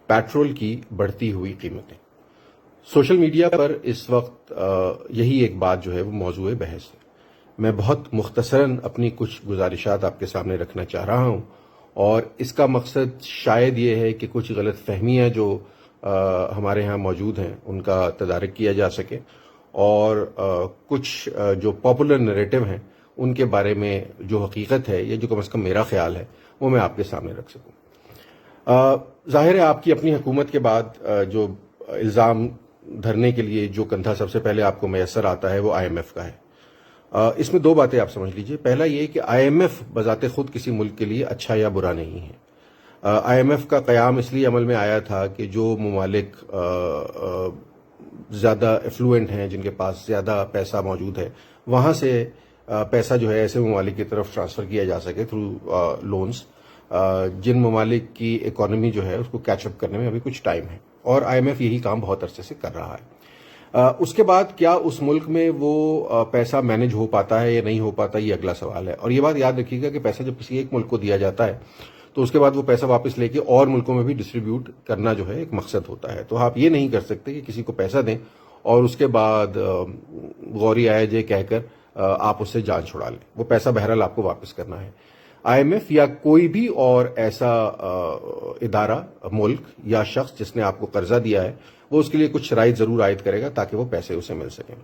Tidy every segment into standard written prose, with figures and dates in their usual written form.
Petrol کی بڑھتی ہوئی قیمتیں۔ سوشل میڈیا پر اس وقت یہی ایک بات جو ہے وہ موضوع بحث ہے۔ میں بہت مختصراً اپنی کچھ گزارشات آپ کے سامنے رکھنا چاہ رہا ہوں، اور اس کا مقصد شاید یہ ہے کہ کچھ غلط فہمیاں جو ہمارے ہاں موجود ہیں ان کا تدارک کیا جا سکے، اور کچھ جو پاپولر نریٹو ہیں ان کے بارے میں جو حقیقت ہے یا جو کم از کم میرا خیال ہے وہ میں آپ کے سامنے رکھ سکوں۔ ظاہر ہے آپ کی اپنی حکومت کے بعد جو الزام دھرنے کے لیے جو کندھا سب سے پہلے آپ کو میسر آتا ہے وہ آئی ایم ایف کا ہے۔ اس میں دو باتیں آپ سمجھ لیجئے۔ پہلا یہ کہ آئی ایم ایف بذات خود کسی ملک کے لیے اچھا یا برا نہیں ہے۔ آئی ایم ایف کا قیام اس لیے عمل میں آیا تھا کہ جو ممالک زیادہ ایفلوئنٹ ہیں، جن کے پاس زیادہ پیسہ موجود ہے، وہاں سے پیسہ جو ہے ایسے ممالک کی طرف ٹرانسفر کیا جا سکے تھرو لونز، جن ممالک کی اکانومی جو ہے اس کو کیچ اپ کرنے میں ابھی کچھ ٹائم ہے، اور آئی ایم ایف یہی کام بہت عرصے سے کر رہا ہے۔ اس کے بعد کیا اس ملک میں وہ پیسہ مینج ہو پاتا ہے یا نہیں ہو پاتا، یہ اگلا سوال ہے۔ اور یہ بات یاد رکھیے گا کہ پیسہ جب کسی ایک ملک کو دیا جاتا ہے تو اس کے بعد وہ پیسہ واپس لے کے اور ملکوں میں بھی ڈسٹریبیوٹ کرنا جو ہے ایک مقصد ہوتا ہے۔ تو آپ یہ نہیں کر سکتے کہ کسی کو پیسہ دیں اور اس کے بعد غوری آیا جے کہہ کر آپ اس سے جان چھڑا لیں۔ وہ پیسہ بہرحال آپ کو واپس کرنا ہے۔ آئی ایم ایف یا کوئی بھی اور ایسا ادارہ، ملک یا شخص جس نے آپ کو قرضہ دیا ہے، وہ اس کے لیے کچھ شرائط ضرور عائد کرے گا تاکہ وہ پیسے اسے مل سکیں۔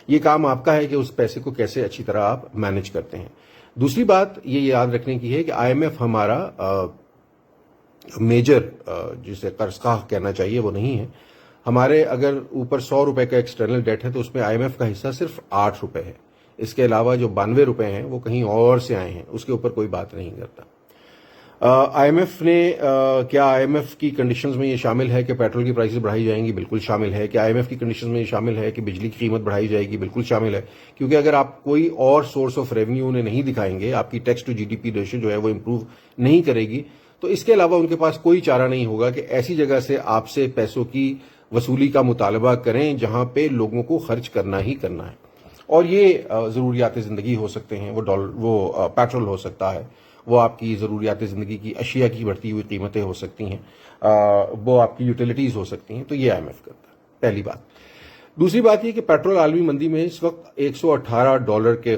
یہ کام آپ کا ہے کہ اس پیسے کو کیسے اچھی طرح آپ مینج کرتے ہیں۔ دوسری بات یہ یاد رکھنے کی ہے کہ آئی ایم ایف ہمارا میجر جسے قرض خواہ کہنا چاہیے وہ نہیں ہے۔ ہمارے اگر اوپر 100 روپے کا ایکسٹرنل ڈیٹ ہے تو اس میں آئی ایم ایف کا حصہ صرف 8 روپے ہے۔ اس کے علاوہ جو 92 روپے ہیں وہ کہیں اور سے آئے ہیں، اس کے اوپر کوئی بات نہیں کرتا۔ آئی ایم ایف نے کیا آئی ایم ایف کی کنڈیشنز میں یہ شامل ہے کہ پیٹرول کی پرائسز بڑھائی جائیں گی؟ بالکل شامل ہے۔ کہ آئی ایم ایف کی کنڈیشنز میں یہ شامل ہے کہ بجلی کی قیمت بڑھائی جائے گی؟ بالکل شامل ہے، کیونکہ اگر آپ کوئی اور سورس آف ریونیو انہیں نہیں دکھائیں گے، آپ کی tax to G D P ratio جو ہے وہ امپروو نہیں کرے گی، تو اس کے علاوہ ان کے پاس کوئی چارہ نہیں ہوگا کہ ایسی جگہ سے آپ سے پیسوں کی وصولی کا مطالبہ کریں جہاں پہ لوگوں کو خرچ کرنا ہی کرنا ہے۔ اور یہ ضروریات زندگی ہو سکتے ہیں، وہ پیٹرول ہو سکتا ہے، وہ آپ کی ضروریات زندگی کی اشیاء کی بڑھتی ہوئی قیمتیں ہو سکتی ہیں، وہ آپ کی یوٹیلیٹیز ہو سکتی ہیں۔ تو یہ آئی ایم ایف کرتا ہے، پہلی بات۔ دوسری بات یہ کہ پیٹرول عالمی منڈی میں اس وقت $118 کے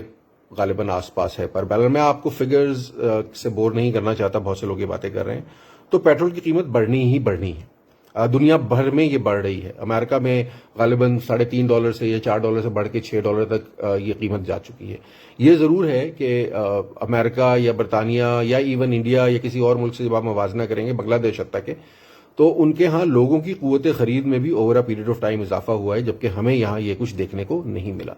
غالباً آس پاس ہے پر بیرل۔ میں آپ کو فگرز سے بور نہیں کرنا چاہتا، بہت سے لوگ یہ باتیں کر رہے ہیں۔ تو پیٹرول کی قیمت بڑھنی ہی بڑھنی ہے، دنیا بھر میں یہ بڑھ رہی ہے۔ امریکہ میں غالباً $3.5 سے یا $4 سے بڑھ کے $6 تک یہ قیمت جا چکی ہے۔ یہ ضرور ہے کہ امریکہ یا برطانیہ یا ایون انڈیا یا کسی اور ملک سے جب آپ موازنہ کریں گے، بنگلہ دیش حتیٰ کہ، تو ان کے ہاں لوگوں کی قوت خرید میں بھی over a period of time اضافہ ہوا ہے، جبکہ ہمیں یہاں یہ کچھ دیکھنے کو نہیں ملا۔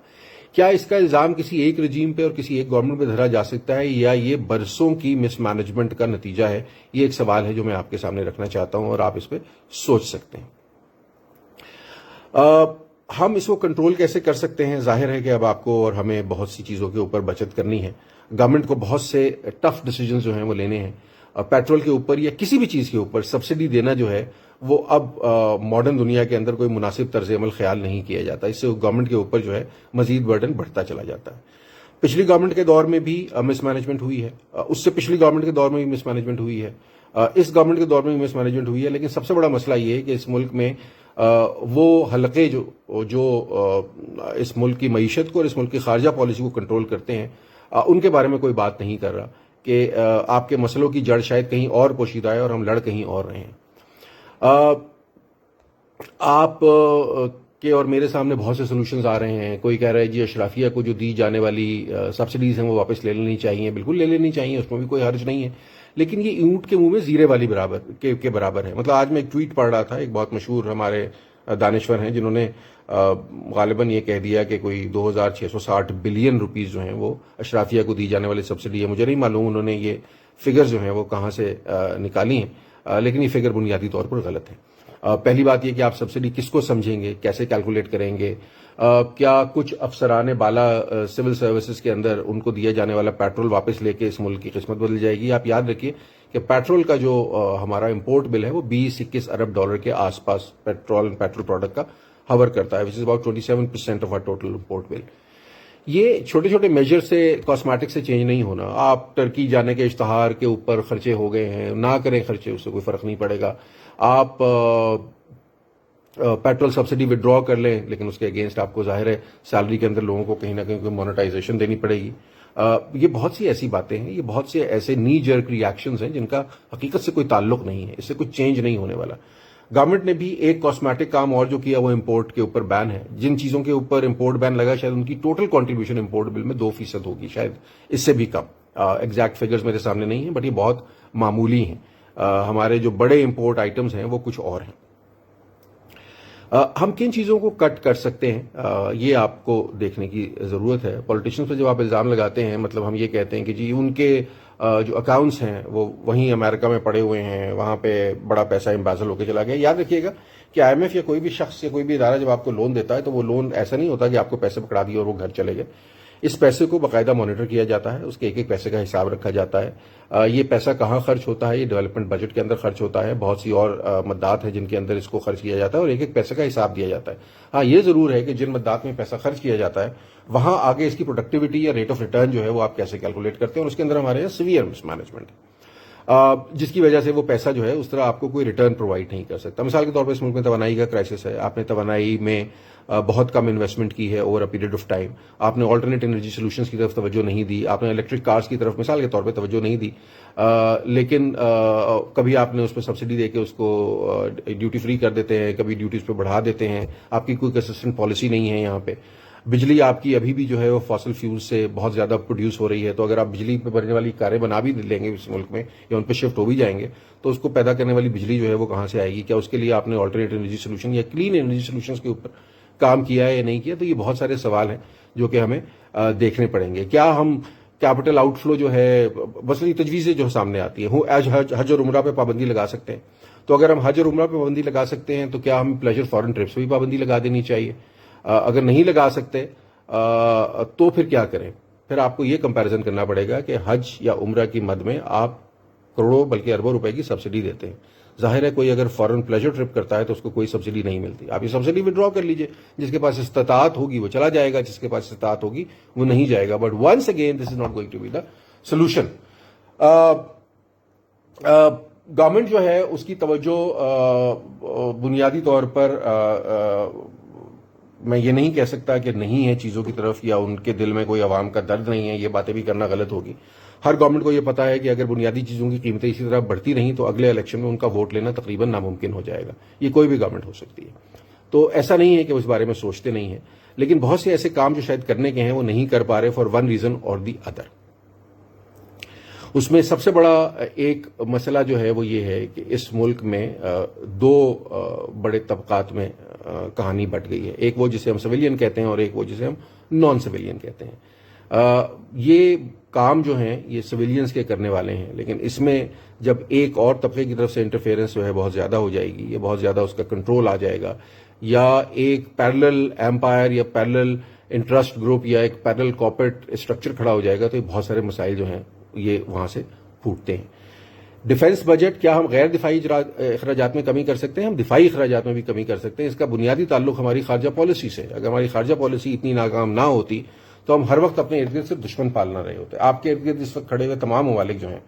کیا اس کا الزام کسی ایک رجیم پہ اور کسی ایک گورنمنٹ پہ دھرا جا سکتا ہے، یا یہ برسوں کی مس مینجمنٹ کا نتیجہ ہے؟ یہ ایک سوال ہے جو میں آپ کے سامنے رکھنا چاہتا ہوں اور آپ اس پہ سوچ سکتے ہیں۔ ہم اس کو کنٹرول کیسے کر سکتے ہیں؟ ظاہر ہے کہ اب آپ کو اور ہمیں بہت سی چیزوں کے اوپر بچت کرنی ہے۔ گورنمنٹ کو بہت سے ٹف ڈیسیجنز جو ہیں وہ لینے ہیں۔ پیٹرول کے اوپر یا کسی بھی چیز کے اوپر سبسڈی دینا جو ہے وہ اب ماڈرن دنیا کے اندر کوئی مناسب طرز عمل خیال نہیں کیا جاتا۔ اس سے گورنمنٹ کے اوپر جو ہے مزید برڈن بڑھتا چلا جاتا ہے۔ پچھلی گورنمنٹ کے دور میں بھی مس مینجمنٹ ہوئی ہے، اس سے پچھلی گورنمنٹ کے دور میں بھی مس مینجمنٹ ہوئی ہے، اس گورنمنٹ کے دور میں بھی مس مینجمنٹ ہوئی ہے۔ لیکن سب سے بڑا مسئلہ یہ ہے کہ اس ملک میں وہ حلقے جو اس ملک کی معیشت کو اور اس ملک کی خارجہ پالیسی کو کنٹرول کرتے ہیں، ان کے بارے میں کوئی بات نہیں کر رہا کہ آپ کے مسئلوں کی جڑ شاید کہیں اور پوشیدہ ہے اور ہم لڑ کہیں اور رہے ہیں۔ آپ کے اور میرے سامنے بہت سے سولوشنز آ رہے ہیں۔ کوئی کہہ رہا ہے جی اشرافیہ کو جو دی جانے والی سبسڈیز ہیں وہ واپس لے لینی چاہیے۔ بالکل لے لینی چاہیے، اس میں بھی کوئی حرج نہیں ہے، لیکن یہ اونٹ کے منہ میں زیرے والی کے برابر ہے۔ مطلب آج میں ایک ٹویٹ پڑھ رہا تھا، ایک بہت مشہور ہمارے دانشور ہیں جنہوں نے غالباً یہ کہہ دیا کہ کوئی 2660 بلین روپیز جو ہیں وہ اشرافیہ کو دی جانے والی سبسڈی ہے۔ مجھے نہیں معلوم انہوں نے یہ فگر جو ہیں وہ کہاں سے نکالی ہیں، لیکن یہ فگر بنیادی طور پر غلط ہے۔ پہلی بات یہ کہ آپ سبسڈی کس کو سمجھیں گے، کیسے کیلکولیٹ کریں گے؟ کیا کچھ افسران بالا سول سروسز کے اندر ان کو دیا جانے والا پیٹرول واپس لے کے اس ملک کی قسمت بدل جائے گی؟ آپ یاد رکھیے کہ پیٹرول کا جو ہمارا امپورٹ بل ہے وہ $20-21 ارب کے آس پاس پیٹرول پروڈکٹ کا ہور کرتا ہے، which is about 27% of our total import bill۔ یہ چھوٹے چھوٹے میجر سے کاسمیٹک سے چینج نہیں ہونا. آپ ٹرکی جانے کے اشتہار کے اوپر خرچے ہو گئے ہیں, نہ کریں خرچے, اس سے کوئی فرق نہیں پڑے گا. آپ پیٹرول سبسڈی وڈرا کر لیں, لیکن اس کے اگینسٹ آپ کو ظاہر ہے سیلری کے اندر لوگوں کو کہیں نہ کہیں مونیٹائزیشن دینی پڑے گی. یہ بہت سی ایسی باتیں ہیں, یہ بہت سے ایسے نی جرک ریئیکشنز ہیں جن کا حقیقت سے کوئی تعلق نہیں ہے, اس سے کوئی چینج نہیں ہونے والا. گورنمنٹ نے بھی ایک کاسمیٹک کام اور جو کیا وہ امپورٹ کے اوپر بین ہے. جن چیزوں کے اوپر امپورٹ بین لگا شاید ان کی ٹوٹل کنٹریبیوشن امپورٹ بل میں 2% ہوگی, شاید اس سے بھی کم. ایگزیکٹ فگرز میرے سامنے نہیں ہیں, بٹ یہ بہت معمولی ہیں. ہمارے جو بڑے امپورٹ آئٹمز ہیں وہ کچھ اور ہیں. ہم کن چیزوں کو کٹ کر سکتے ہیں, یہ آپ کو دیکھنے کی ضرورت ہے. پولیٹیشینز پہ جب آپ الزام لگاتے ہیں, مطلب ہم یہ کہتے ہیں کہ جی ان کے جو اکاؤنٹس ہیں وہ وہیں امریکہ میں پڑے ہوئے ہیں, وہاں پہ بڑا پیسہ امبیزل ہو کے چلا گیا. یاد رکھیے گا کہ آئی ایم ایف یا کوئی بھی شخص یا کوئی بھی ادارہ جب آپ کو لون دیتا ہے تو وہ لون ایسا نہیں ہوتا کہ آپ کو پیسے پکڑا دیے اور وہ گھر چلے گئے. اس پیسے کو باقاعدہ مانیٹر کیا جاتا ہے, اس کے ایک ایک پیسے کا حساب رکھا جاتا ہے. یہ پیسہ کہاں خرچ ہوتا ہے, یہ ڈیولپمنٹ بجٹ کے اندر خرچ ہوتا ہے. بہت سی اور مدات ہیں جن کے اندر اس کو خرچ کیا جاتا ہے اور ایک ایک پیسے کا حساب دیا جاتا ہے. ہاں یہ ضرور ہے کہ جن مدات میں پیسہ خرچ کیا جاتا ہے وہاں آگے اس کی پروڈکٹیوٹی یا ریٹ آف ریٹرن جو ہے وہ آپ کیسے کیلکولیٹ کرتے ہیں, اور اس کے اندر ہمارے یہاں سیویئر مس مینجمنٹ جس کی وجہ سے وہ پیسہ جو ہے اس طرح آپ کو کوئی ریٹرن پرووائڈ نہیں کر سکتا. مثال کے طور پر اس ملک میں توانائی کا کرائسس ہے, آپ نے توانائی میں بہت کم انویسٹمنٹ کی ہے over a period of time. آپ نے آلٹرنیٹ انرجی سولوشنز کی طرف توجہ نہیں دی, آپ نے الیکٹرک کارز کی طرف مثال کے طور پہ توجہ نہیں دی, لیکن کبھی آپ نے اس پہ سبسڈی دے کے اس کو ڈیوٹی فری کر دیتے ہیں, کبھی ڈیوٹیز پہ بڑھا دیتے ہیں. آپ کی کوئی کنسسٹنٹ پالیسی نہیں ہے یہاں پہ. بجلی آپ کی ابھی بھی جو ہے وہ فاسل فیول سے بہت زیادہ پروڈیوس ہو رہی ہے, تو اگر آپ بجلی پہ بننے والی کاریں بنا بھی لیں گے اس ملک میں یا ان پہ شفٹ ہو بھی جائیں گے تو اس کو پیدا کرنے والی بجلی جو ہے وہ کہاں سے آئے گی؟ کیا اس کے لیے آپ نے آلٹرنیٹ انرجی سولوشن یا کلین انرجی سولوشنز کے اوپر کام کیا ہے یا نہیں کیا؟ تو یہ بہت سارے سوال ہیں جو کہ ہمیں دیکھنے پڑیں گے. کیا ہم کیپٹل آؤٹ فلو جو ہے, مثلاً تجویزیں جو سامنے آتی ہیں, حج اور عمرہ پہ پابندی لگا سکتے ہیں, تو اگر ہم حج اور عمرہ پہ پابندی لگا سکتے ہیں تو کیا ہم پلیجر فارن ٹرپس پہ بھی پابندی لگا دینی چاہیے؟ اگر نہیں لگا سکتے تو پھر کیا کریں؟ پھر آپ کو یہ کمپیریزن کرنا پڑے گا کہ حج یا عمرہ کی مد میں آپ کروڑوں بلکہ اربوں روپے کی سبسڈی دیتے ہیں. ظاہر ہے کوئی اگر فارن پلیجر ٹرپ کرتا ہے تو اس کو کوئی سبسڈی نہیں ملتی. آپ یہ سبسڈی ودرا کر لیجئے, جس کے پاس استطاعت ہوگی وہ چلا جائے گا, جس کے پاس استطاعت ہوگی وہ نہیں جائے گا. But once again this is not going to be the solution. Government جو ہے اس کی توجہ بنیادی طور پر میں یہ نہیں کہہ سکتا کہ نہیں ہے چیزوں کی طرف یا ان کے دل میں کوئی عوام کا درد نہیں ہے, یہ باتیں بھی کرنا غلط ہوگی. ہر گورنمنٹ کو یہ پتا ہے کہ اگر بنیادی چیزوں کی قیمتیں اسی طرح بڑھتی رہیں تو اگلے الیکشن میں ان کا ووٹ لینا تقریباً ناممکن ہو جائے گا. یہ کوئی بھی گورنمنٹ ہو سکتی ہے, تو ایسا نہیں ہے کہ وہ اس بارے میں سوچتے نہیں ہیں, لیکن بہت سے ایسے کام جو شاید کرنے کے ہیں وہ نہیں کر پا رہے فار ون ریزن اور دی ادر. اس میں سب سے بڑا ایک مسئلہ جو ہے وہ یہ ہے کہ اس ملک میں دو بڑے طبقات میں کہانی بٹ گئی ہے. ایک وہ جسے ہم سویلین کہتے ہیں اور ایک وہ جسے ہم نان سویلین کہتے ہیں. یہ کام جو ہیں یہ سویلینز کے کرنے والے ہیں, لیکن اس میں جب ایک اور طبقے کی طرف سے انٹرفیئرنس جو ہے بہت زیادہ ہو جائے گی, یہ بہت زیادہ اس کا کنٹرول آ جائے گا, یا ایک پیرلل ایمپائر یا پیرلل انٹرسٹ گروپ یا ایک پیرلل کارپوریٹ اسٹرکچر کھڑا ہو جائے گا, تو یہ بہت سارے مسائل جو ہیں یہ وہاں سے پھوٹتے ہیں. ڈیفنس بجٹ, کیا ہم غیر دفاعی اخراجات میں کمی کر سکتے ہیں؟ ہم دفاعی اخراجات میں بھی کمی کر سکتے ہیں. اس کا بنیادی تعلق ہماری خارجہ پالیسی سے. اگر ہماری خارجہ پالیسی اتنی ناکام نہ ہوتی تو ہم ہر وقت اپنے ارد گرد سے دشمن پالنا رہے ہوتے. آپ کے ارد گرد اس وقت کھڑے ہوئے تمام ممالک جو ہیں,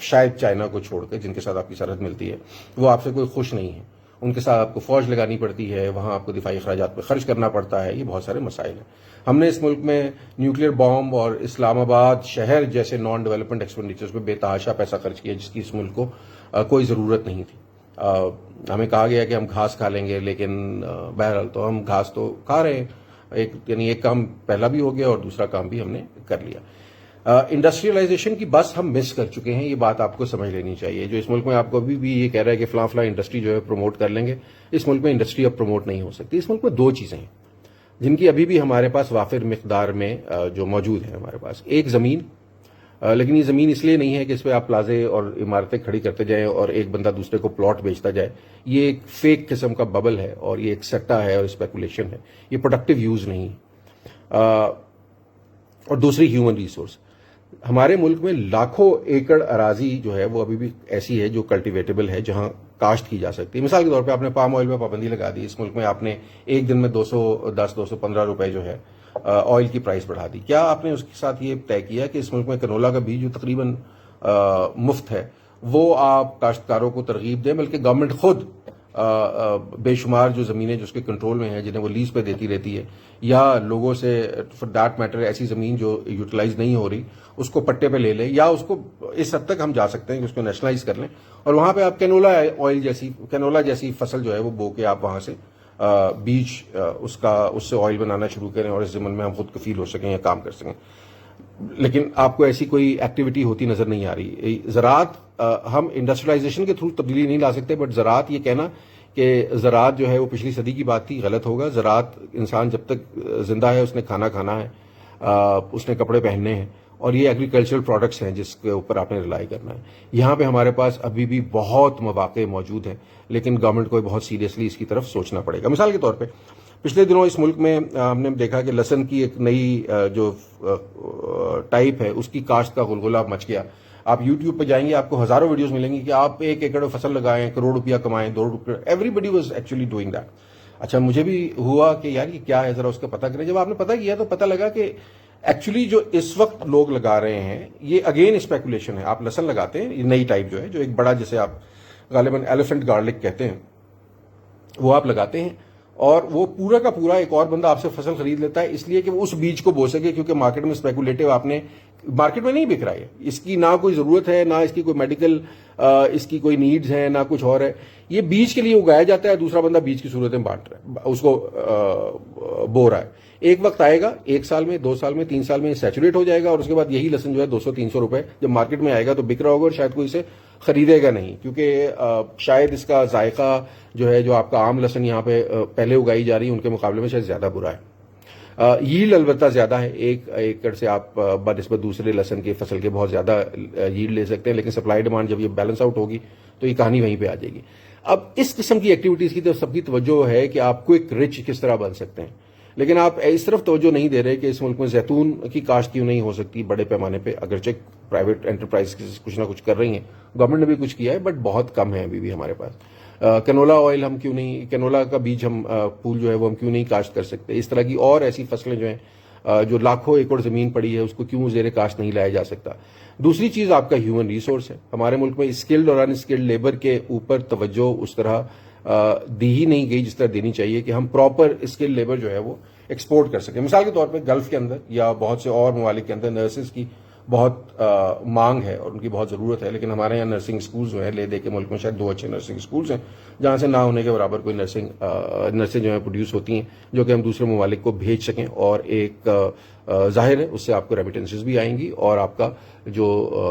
شاید چائنا کو چھوڑ کے جن کے ساتھ آپ کی سرحد ملتی ہے, وہ آپ سے کوئی خوش نہیں ہے. ان کے ساتھ آپ کو فوج لگانی پڑتی ہے, وہاں آپ کو دفاعی اخراجات پہ خرچ کرنا پڑتا ہے. یہ بہت سارے مسائل ہیں. ہم نے اس ملک میں نیوکلیر بام اور اسلام آباد شہر جیسے نان ڈیولپمنٹ ایکسپینڈیچرز پہ بے تحاشا پیسہ خرچ کیا, جس کی اس ملک کو کوئی ضرورت نہیں تھی. ہمیں کہا گیا کہ ہم گھاس کھا لیں گے, لیکن بہرحال تو ہم گھاس تو کھا رہے ہیں. یعنی ایک کام پہلا بھی ہو گیا اور دوسرا کام بھی ہم نے کر لیا. انڈسٹریلائزیشن کی بس ہم مس کر چکے ہیں, یہ بات آپ کو سمجھ لینی چاہیے. جو اس ملک میں آپ کو ابھی بھی یہ کہہ رہا ہے کہ فلاں فلاں انڈسٹری جو ہے پروموٹ کر لیں گے, اس ملک میں انڈسٹری اب پروموٹ نہیں ہو سکتی. اس ملک میں دو چیزیں ہیں جن کی ابھی بھی ہمارے پاس وافر مقدار میں جو موجود ہے ہمارے پاس. ایک زمین, لیکن یہ زمین اس لیے نہیں ہے کہ اس پہ آپ پلازے اور عمارتیں کھڑی کرتے جائیں اور ایک بندہ دوسرے کو پلاٹ بیچتا جائے. یہ ایک فیک قسم کا ببل ہے اور یہ ایک سٹا ہے اور اسپیکولیشن ہے. یہ پروڈکٹیو یوز نہیں. اور دوسری ہیومن ریسورس. ہمارے ملک میں لاکھوں ایکڑ اراضی جو ہے وہ ابھی بھی ایسی ہے جو کلٹیویٹیبل ہے, جہاں کاشت کی جا سکتی ہے. مثال کے طور پہ آپ نے پام آئل میں پابندی لگا دی. اس ملک میں آپ نے ایک دن میں 210-215 روپے جو ہے آئل کی پرائس بڑھا دی. کیا آپ نے اس کے ساتھ یہ طے کیا کہ اس ملک میں کنولا کا بیج جو تقریباً مفت ہے وہ آپ کاشتکاروں کو ترغیب دیں, بلکہ گورنمنٹ خود بے شمار جو زمینیں جو اس کے کنٹرول میں ہیں جنہیں وہ لیز پہ دیتی رہتی ہے, یا لوگوں سے فار دیٹ میٹر ایسی زمین جو یوٹیلائز نہیں ہو رہی اس کو پٹے پہ لے لیں, یا اس کو اس حد تک ہم جا سکتے ہیں کہ اس کو نیشنلائز کر لیں اور وہاں پہ آپ کینولا جیسی فصل جو ہے وہ بو کے آپ وہاں سے بیج اس سے آئل بنانا شروع کریں اور اس ضمن میں ہم خود کفیل ہو سکیں یا کام کر سکیں. لیکن آپ کو ایسی کوئی ایکٹیویٹی ہوتی نظر نہیں آ رہی. زراعت ہم انڈسٹریلائزیشن کے تھرو تبدیلی نہیں لا سکتے, بٹ زراعت یہ کہنا کہ زراعت جو ہے وہ پچھلی صدی کی بات تھی, غلط ہوگا. زراعت انسان جب تک زندہ ہے اس نے کھانا کھانا ہے, اس نے کپڑے پہننے ہیں, اور یہ ایگریکلچرل پروڈکٹس ہیں جس کے اوپر آپ نے ریلائی کرنا ہے. یہاں پہ ہمارے پاس ابھی بھی بہت مواقع موجود ہیں, لیکن گورنمنٹ کو بہت سیریسلی اس کی طرف سوچنا پڑے گا. مثال کے طور پہ پچھلے دنوں اس ملک میں ہم نے دیکھا کہ لہسن کی ایک نئی جو ٹائپ ہے اس کی کاشت کا غلغلہ مچ گیا. آپ یوٹیوب پہ جائیں گے آپ کو ہزاروں ویڈیوز ملیں گی کہ آپ 1 ایکڑ فصل لگائیں, کروڑ روپیہ کمائیں, 2 روپیہ. Everybody was actually doing that. اچھا مجھے بھی ہوا کہ یار یہ کیا ہے, ذرا اس کا پتہ کریں. جب آپ نے پتہ کیا تو پتہ لگا کہ ایکچولی جو اس وقت لوگ لگا رہے ہیں یہ اگین اسپیکولیشن ہے. آپ لہسن لگاتے ہیں, یہ نئی ٹائپ جو ہے, جو ایک بڑا جسے آپ غالباً ایلیفنٹ گارلک کہتے ہیں, وہ آپ لگاتے ہیں اور وہ پورا کا پورا ایک اور بندہ آپ سے فصل خرید لیتا ہے اس لیے کہ وہ اس بیج کو بو سکے, کیونکہ مارکیٹ میں اسپیکولیٹو آپ نے مارکیٹ میں نہیں بک رہا ہے, اس کی نہ کوئی ضرورت ہے, نہ اس کی کوئی میڈیکل اس کی کوئی نیڈز ہیں, نہ کچھ اور ہے. یہ بیج کے لیے اگایا جاتا ہے, دوسرا بندہ بیج کی صورتیں بانٹ رہا ہے, اس کو بو رہا ہے. ایک وقت آئے گا 1 سال میں, 2 سال میں, 3 سال میں سیچوریٹ ہو جائے گا, اور اس کے بعد یہی لہسن جو ہے 200-300 روپے جب مارکیٹ میں آئے گا تو بک رہا ہوگا, اور شاید کوئی اسے خریدے گا نہیں, کیونکہ شاید اس کا ذائقہ جو ہے جو آپ کا عام لہسن یہاں پہ پہلے اگائی جا رہی ہے ان کے مقابلے میں شاید زیادہ برا ہے. ییلڈ البتہ زیادہ ہے, 1 ایکڑ سے آپ بنسبت دوسرے لہسن کی فصل کے بہت زیادہ ییلڈ لے سکتے ہیں, لیکن سپلائی ڈیمانڈ جب یہ بیلنس آؤٹ ہوگی تو یہ کہانی وہیں پہ آ جائے گی. اب اس قسم کی ایکٹیویٹیز کی طرف سب کی توجہ ہے کہ آپ کوئک رچ کس طرح بن سکتے ہیں, لیکن آپ اس طرف توجہ نہیں دے رہے کہ اس ملک میں زیتون کی کاشت کیوں نہیں ہو سکتی بڑے پیمانے پہ. اگرچہ پرائیویٹ انٹرپرائز کچھ نہ کچھ کر رہی ہیں, گورنمنٹ نے بھی کچھ کیا ہے, بٹ بہت کم ہے ابھی بھی ہمارے پاس. کنولا آئل ہم کیوں نہیں, کنولا کا بیج ہم پھول جو ہے وہ ہم کیوں نہیں کاشت کر سکتے. اس طرح کی اور ایسی فصلیں جو ہیں جو لاکھوں ایکڑ زمین پڑی ہے اس کو کیوں زیر کاشت نہیں لایا جا سکتا. دوسری چیز آپ کا ہیومن ریسورس ہے. ہمارے ملک میں اسکلڈ اور ان اسکلڈ لیبر کے اوپر توجہ اس طرح دی ہی نہیں گئی جس طرح دینی چاہیے کہ ہم پراپر اسکلڈ لیبر جو ہے وہ ایکسپورٹ کر سکیں. مثال کے طور پہ گلف کے اندر یا بہت سے اور ممالک کے اندر نرسز کی بہت مانگ ہے اور ان کی بہت ضرورت ہے, لیکن ہمارے یہاں نرسنگ اسکولز جو ہیں لے دے کے ملک میں شاید 2 اچھے نرسنگ اسکولز ہیں جہاں سے نہ ہونے کے برابر کوئی نرسیں جو ہیں پروڈیوس ہوتی ہیں جو کہ ہم دوسرے ممالک کو بھیج سکیں, اور ایک ظاہر ہے اس سے آپ کو ریمیٹنسز بھی آئیں گی اور آپ کا جو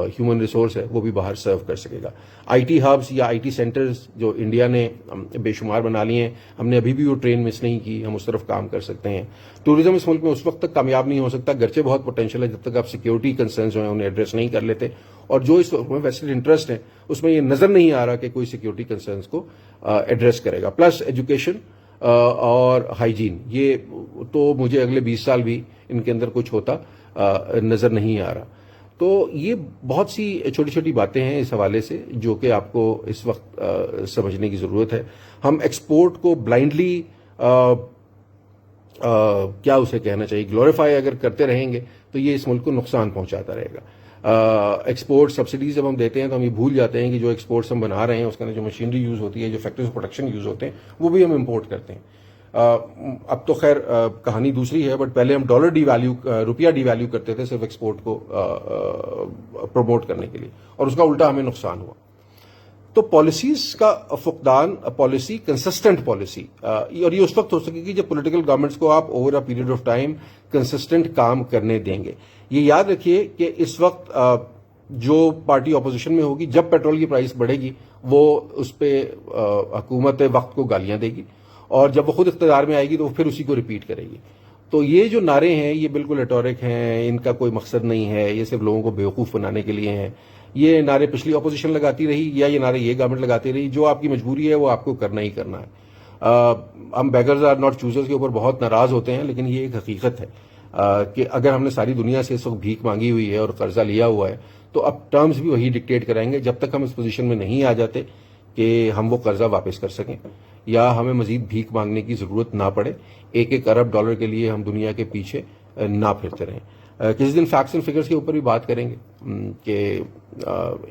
ہیومن ریسورس ہے وہ بھی باہر سرو کر سکے گا. آئی ٹی ہبس یا آئی ٹی سینٹرز جو انڈیا نے بے شمار بنا لیے ہیں, ہم نے ابھی بھی وہ ٹرین مس نہیں کی, ہم اس طرف کام کر سکتے ہیں. ٹوریزم اس ملک میں اس وقت تک کامیاب نہیں ہو سکتا, گرچہ بہت پوٹینشیل ہے, جب تک آپ سیکیورٹی کنسرنز جو ہیں انہیں ایڈریس نہیں کر لیتے, اور جو اس وقت میں ویسٹڈ انٹرسٹ ہے اس میں یہ نظر نہیں آ رہا کہ کوئی سیکیورٹی کنسرنز کو ایڈریس کرے گا. پلس ایجوکیشن اور ہائیجین, یہ تو مجھے اگلے 20 سال بھی ان کے اندر کچھ ہوتا نظر نہیں آ رہا. تو یہ بہت سی چھوٹی چھوٹی باتیں ہیں اس حوالے سے جو کہ آپ کو اس وقت سمجھنے کی ضرورت ہے. ہم ایکسپورٹ کو بلائنڈلی کیا اسے کہنا چاہیے گلوریفائی اگر کرتے رہیں گے تو یہ اس ملک کو نقصان پہنچاتا رہے گا. ایکسپورٹ سبسڈیز جب ہم دیتے ہیں تو ہم یہ بھول جاتے ہیں کہ جو ایکسپورٹس ہم بنا رہے ہیں اس کے اندر جو مشینری یوز ہوتی ہے, جو فیکٹریز پروڈکشن یوز ہوتے ہیں, وہ بھی ہم امپورٹ کرتے ہیں. اب تو خیر کہانی دوسری ہے, بٹ پہلے ہم ڈالر ڈی ویلیو, روپیہ ڈی ویلیو کرتے تھے صرف ایکسپورٹ کو پروموٹ کرنے کے لیے, اور اس کا الٹا ہمیں نقصان ہوا. تو پالیسیز کا فقدان, پالیسی کنسسٹنٹ پالیسی, اور یہ اس وقت ہو سکے گی جب پولیٹیکل گورنمنٹس کو آپ over a period of time consistent کام کرنے دیں گے. یہ یاد رکھیے کہ اس وقت جو پارٹی اپوزیشن میں ہوگی, جب پیٹرول کی پرائس بڑھے گی وہ اس پہ حکومت وقت کو گالیاں دے گی, اور جب وہ خود اقتدار میں آئے گی تو وہ پھر اسی کو ریپیٹ کرے گی. تو یہ جو نعرے ہیں یہ بالکل ریٹورک ہیں, ان کا کوئی مقصد نہیں ہے, یہ صرف لوگوں کو بیوقوف بنانے کے لیے ہیں. یہ نعرے پچھلی اپوزیشن لگاتی رہی یا یہ نعرے یہ گورنمنٹ لگاتی رہی, جو آپ کی مجبوری ہے وہ آپ کو کرنا ہی کرنا ہے. ہم بیگرز آر ناٹ چوزرز کے اوپر بہت ناراض ہوتے ہیں, لیکن یہ ایک حقیقت ہے کہ اگر ہم نے ساری دنیا سے اس وقت بھیک مانگی ہوئی ہے اور قرضہ لیا ہوا ہے تو اب ٹرمز بھی وہی ڈکٹیٹ کرائیں گے جب تک ہم اس پوزیشن میں نہیں آ جاتے کہ ہم وہ قرضہ واپس کر سکیں. یا ہمیں مزید بھیک مانگنے کی ضرورت نہ پڑے. 1 ارب ڈالر کے لیے ہم دنیا کے پیچھے نہ پھرتے رہیں. کسی دن فیکٹس اینڈ فگرز کے اوپر بھی بات کریں گے کہ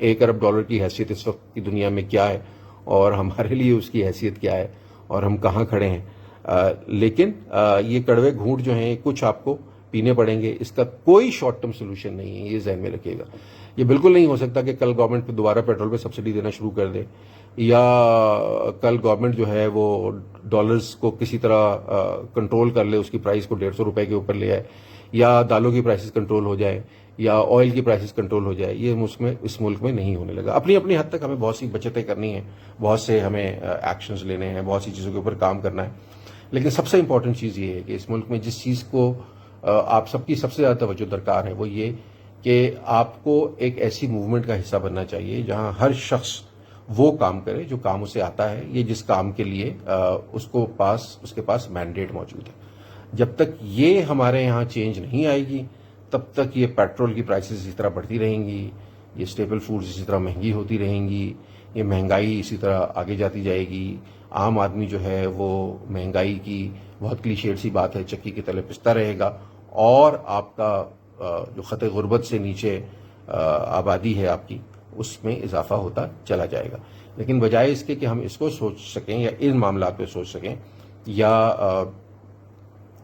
1 ارب ڈالر کی حیثیت اس وقت کی دنیا میں کیا ہے اور ہمارے لیے اس کی حیثیت کیا ہے اور ہم کہاں کھڑے ہیں. لیکن یہ کڑوے گھونٹ جو ہیں کچھ آپ کو پینے پڑیں گے. اس کا کوئی شارٹ ٹرم سولوشن نہیں ہے, یہ ذہن میں رکھیے گا. یہ بالکل نہیں ہو سکتا کہ کل گورنمنٹ پہ دوبارہ پیٹرول پہ سبسڈی دینا شروع کر دے, یا کل گورنمنٹ جو ہے وہ ڈالرز کو کسی طرح کنٹرول کر لے, اس کی پرائس کو 150 روپے کے اوپر لے آئے, یا دالوں کی پرائسز کنٹرول ہو جائے, یا آئل کی پرائسز کنٹرول ہو جائے. یہ اس ملک میں نہیں ہونے لگا. اپنی اپنی حد تک ہمیں بہت سی بچتیں کرنی ہیں, بہت سے ہمیں ایکشنز لینے ہیں, بہت سی چیزوں کے اوپر کام کرنا ہے. لیکن سب سے امپورٹنٹ چیز یہ ہے کہ اس ملک میں جس چیز کو آپ سب کی سب سے زیادہ توجہ درکار ہے وہ یہ کہ آپ کو ایک ایسی موومنٹ کا حصہ بننا چاہیے جہاں ہر شخص وہ کام کرے جو کام اسے آتا ہے, یہ جس کام کے لیے اس کے پاس مینڈیٹ موجود ہے. جب تک یہ ہمارے یہاں چینج نہیں آئے گی تب تک یہ پیٹرول کی پرائسز اسی طرح بڑھتی رہیں گی, یہ اسٹیپل فوڈز اسی طرح مہنگی ہوتی رہیں گی, یہ مہنگائی اسی طرح آگے جاتی جائے گی. عام آدمی جو ہے وہ مہنگائی کی بہت کلیشیڈ سی بات ہے چکی کی تلے پستا رہے گا, اور آپ کا جو خط غربت سے نیچے آبادی ہے آپ کی, اس میں اضافہ ہوتا چلا جائے گا. لیکن بجائے اس کے کہ ہم اس کو سوچ سکیں یا ان معاملات پہ سوچ سکیں یا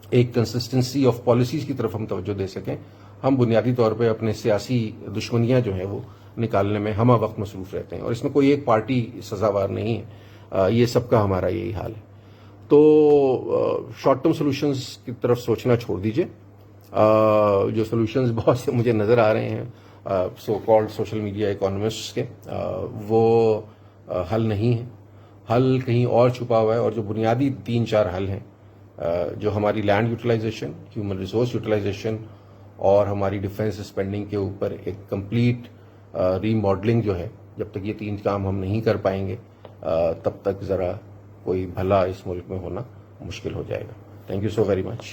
ایک کنسسٹنسی آف پالیسیز کی طرف ہم توجہ دے سکیں, ہم بنیادی طور پہ اپنے سیاسی دشمنیاں جو ہیں وہ نکالنے میں ہمہ وقت مصروف رہتے ہیں. اور اس میں کوئی ایک پارٹی سزاوار نہیں ہے, یہ سب کا ہمارا یہی حال ہے. تو شارٹ ٹرم سولوشنز کی طرف سوچنا چھوڑ دیجئے. جو سولوشنز بہت سے مجھے نظر آ رہے ہیں سو کالڈ سوشل میڈیا اکانومسٹس کے, وہ حل نہیں ہے. حل کہیں اور چھپا ہوا ہے, اور جو بنیادی 3-4 حل ہیں جو ہماری land utilization, human resource utilization اور ہماری ڈیفنس اسپینڈنگ کے اوپر ایک کمپلیٹ ری ماڈلنگ جو ہے, جب تک یہ 3 کام ہم نہیں کر پائیں گے تب تک ذرا کوئی بھلا اس ملک میں ہونا مشکل ہو جائے گا. Thank you so very much.